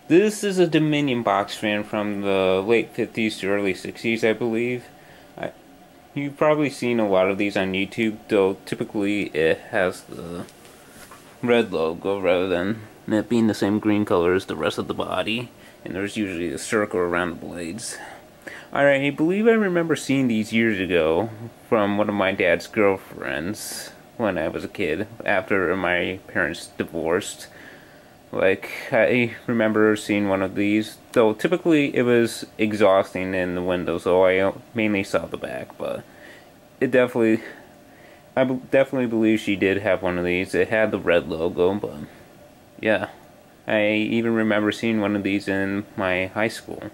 This is a Dominion box fan from the late 50s to early 60s, I believe. I, you've probably seen a lot of these on YouTube, though typically it has the red logo rather than it being the same green color as the rest of the body, and there's usually a circle around the blades. I believe I remember seeing these years ago from one of my dad's girlfriends when I was a kid, after my parents divorced. Like, I remember seeing one of these, though typically it was exhausting in the window, so I mainly saw the back, but it definitely, definitely believe she did have one of these. It had the red logo, but yeah. I even remember seeing one of these in my high school.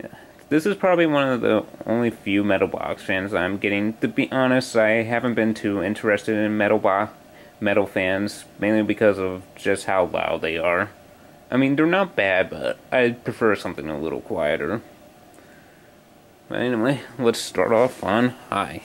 Yeah. This is probably one of the only few metal box fans I'm getting. To be honest, I haven't been too interested in metal fans, mainly because of just how loud they are. I mean, they're not bad, but I'd prefer something a little quieter. But anyway, let's start off on high.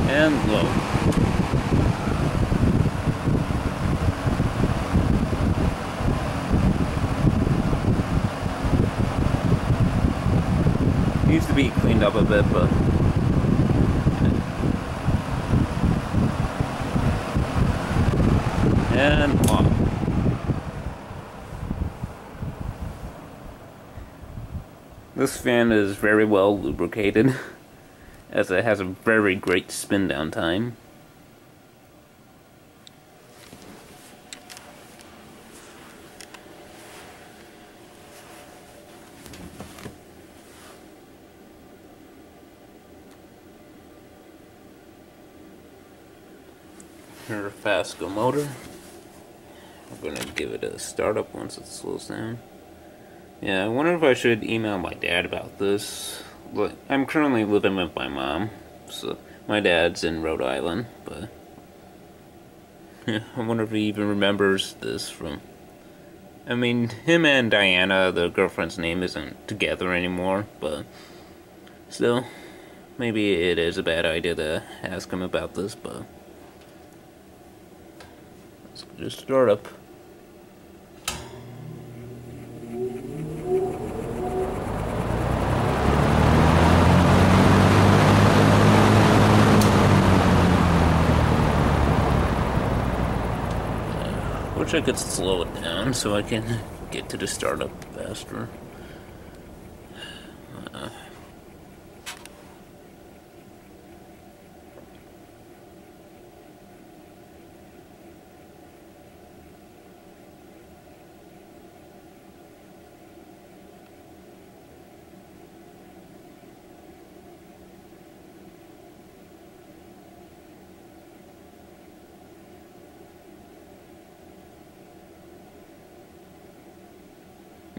And low. Needs to be cleaned up a bit, but and off. This fan is very well lubricated, as it has a very great spin down time. Here's a Fasco motor. I'm gonna give it a startup once it slows down. Yeah, I wonder if I should email my dad about this. Look, I'm currently living with my mom, so my dad's in Rhode Island, but yeah, I wonder if he even remembers this from. I mean, him and Diana, the girlfriend's name, isn't together anymore, but still, maybe it is a bad idea to ask him about this, but let's just start up. Wish I could slow it down so I can get to the startup faster.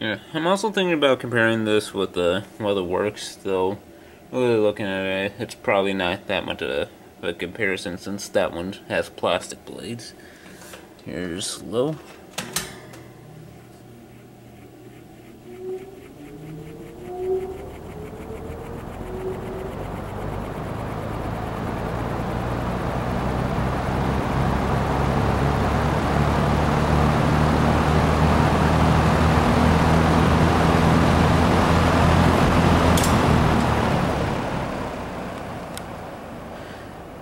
Yeah, I'm also thinking about comparing this with the WeatherWorks, though really looking at it, it's probably not that much of a comparison since that one has plastic blades. Here's low.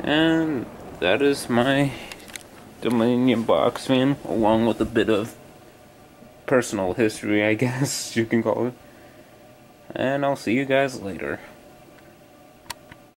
And that is my Dominion box fan, along with a bit of personal history, I guess you can call it. And I'll see you guys later.